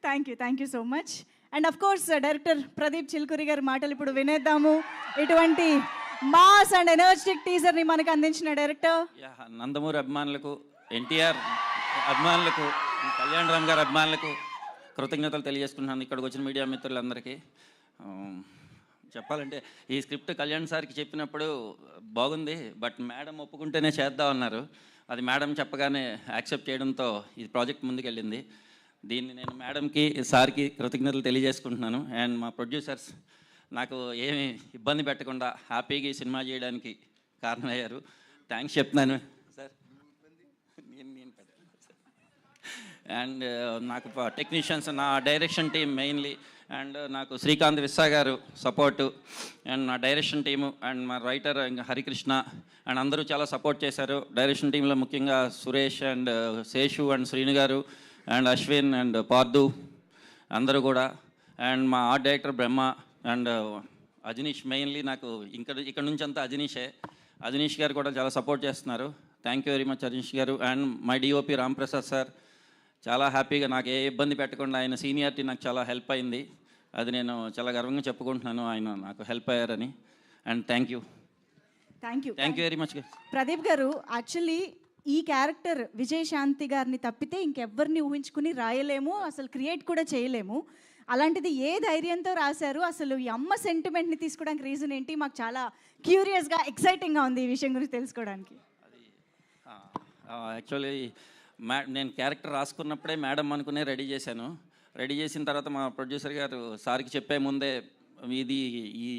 Thank you so much. And of course director Pradeep Chilkuri గారి మాటలు ఇప్పుడు వినేద్దాము. ఇటువంటి మాస్ అండ్ ఎనర్జెటిక్ టీజర్ని మనకు అందించిన డైరెక్టర్. నందమూరి అభిమానులకు, ఎన్టీఆర్ అభిమానులకు, కళ్యాణ్ రామ్ గారి అభిమానులకు కృతజ్ఞతలు తెలియజేసుకుంటున్నాను. ఇక్కడికి వచ్చిన మీడియా మిత్రులందరికీ. చెప్పాలంటే ఈ స్క్రిప్ట్ కళ్యాణ్ సార్కి చెప్పినప్పుడు బాగుంది, బట్ మేడం ఒప్పుకుంటేనే చేద్దామన్నారు. అది మేడం చెప్పగానే యాక్సెప్ట్ చేయడంతో ఈ ప్రాజెక్ట్ ముందుకెళ్ళింది. దీన్ని నేను మేడంకి, సార్కి కృతజ్ఞతలు తెలియజేసుకుంటున్నాను. అండ్ మా ప్రొడ్యూసర్స్ నాకు ఏమి ఇబ్బంది పెట్టకుండా హ్యాపీగా ఈ సినిమా చేయడానికి కారణమయ్యారు. థ్యాంక్స్ చెప్తున్నాను సార్. అండ్ నాకు టెక్నీషియన్స్, నా డైరెక్షన్ టీం మెయిన్లీ, అండ్ నాకు శ్రీకాంత్ విస్సా గారు సపోర్టు, అండ్ నా డైరెక్షన్ టీము, అండ్ మా రైటర్ హరికృష్ణ, అండ్ అందరూ చాలా సపోర్ట్ చేశారు. డైరెక్షన్ టీంలో ముఖ్యంగా సురేష్ అండ్ శేషు అండ్ శ్రీను గారు అండ్ అశ్విన్ అండ్ పార్దు అందరూ కూడా, అండ్ మా art director Brahma and Ajaneesh. Mainly నాకు ఇక్కడ నుంచి అంతా అజనీష్ గారు కూడా చాలా సపోర్ట్ చేస్తున్నారు. Thank you very much Ajaneesh garu. And my DOP Ramprasad sir చాలా హ్యాపీగా, నాకు ఏ ఇబ్బంది పెట్టకుండా ఆయన సీనియారిటీ నాకు చాలా హెల్ప్ అయింది. అది నేను చాలా గర్వంగా చెప్పుకుంటున్నాను, ఆయన నాకు హెల్ప్ అయ్యారని. And thank you very much. Pradeep గారు, యాక్చువల్లీ ఈ క్యారెక్టర్ విజయశాంతి గారిని తప్పితే ఇంకెవ్వరిని ఊహించుకుని రాయలేము, అసలు క్రియేట్ కూడా చేయలేము. అలాంటిది ఏ ధైర్యంతో రాశారు? అసలు ఈ అమ్మ సెంటిమెంట్ని తీసుకోవడానికి రీజన్ ఏంటి? మాకు చాలా క్యూరియస్గా, ఎక్సైటింగ్గా ఉంది ఈ విషయం గురించి తెలుసుకోవడానికి. యాక్చువల్లీ నేను క్యారెక్టర్ రాసుకున్నప్పుడే మేడం అనుకునే రెడీ చేశాను. రెడీ చేసిన తర్వాత మా ప్రొడ్యూసర్ గారు సార్కి చెప్పే ముందే ఇది ఈ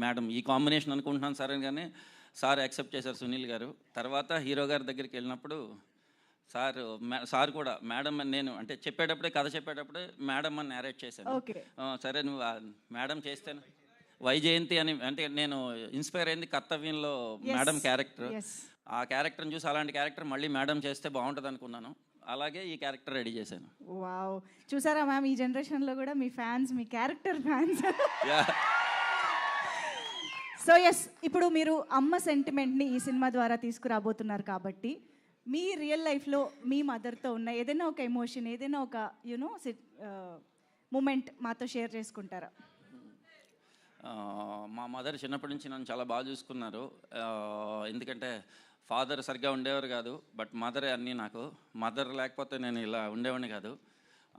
మేడం ఈ కాంబినేషన్ అనుకుంటున్నాను సార్ అని, కానీ సార్ యాక్సెప్ట్ చేశారు సునీల్ గారు. తర్వాత హీరో గారి దగ్గరికి వెళ్ళినప్పుడు సార్ కూడా మేడం అని, నేను అంటే కథ చెప్పేటప్పుడే మేడం అని నేరేట్ చేశాను. సరే నువ్వు మేడం చేస్తాను వైజయంతి అని, అంటే నేను ఇన్స్పైర్ అయింది కర్తవ్యంలో మేడం క్యారెక్టర్. ఆ క్యారెక్టర్ని చూసి అలాంటి క్యారెక్టర్ మళ్ళీ మేడం చేస్తే బాగుంటుంది అనుకున్నాను. అలాగే ఈ క్యారెక్టర్ రెడీ చేశాను. వావ్, చూసారా మ్యామ్, ఈ జనరేషన్లో కూడా మీ ఫ్యాన్స్, మీ క్యారెక్టర్ ఫ్యాన్స్. సో ఎస్, ఇప్పుడు మీరు అమ్మ సెంటిమెంట్ని ఈ సినిమా ద్వారా తీసుకురాబోతున్నారు కాబట్టి మీ రియల్ లైఫ్లో మీ మదర్తో ఉన్న ఏదైనా ఒక ఎమోషన్, ఏదైనా ఒక మూమెంట్ మాతో షేర్ చేసుకుంటారా? మా మదర్ చిన్నప్పటి నుంచి నన్ను చాలా బాగా చూసుకున్నారు. ఎందుకంటే ఫాదర్ సరిగ్గా ఉండేవారు కాదు, బట్ మదరే అన్నీ నాకు. మదర్ లేకపోతే నేను ఇలా ఉండేవాడిని కాదు.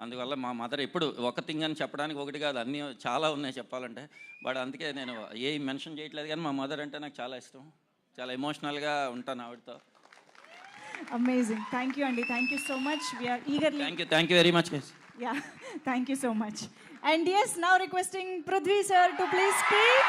అందువల్ల మా మదర్ ఎప్పుడు ఒక థింగ్ అని చెప్పడానికి ఒకటి కాదు, అన్నీ చాలా ఉన్నాయి చెప్పాలంటే. బట్ అందుకే నేను ఏ మెన్షన్ చేయట్లేదు, కానీ మా మదర్ అంటే నాకు చాలా ఇష్టం. చాలా ఎమోషనల్గా ఉంటాను ఆవిడతో. అమేజింగ్. థ్యాంక్ యూ అండి, thank you so much. We are eagerly thank you very much. Yeah, thank you so much. And yes, now requesting Prithvi sir to please speak.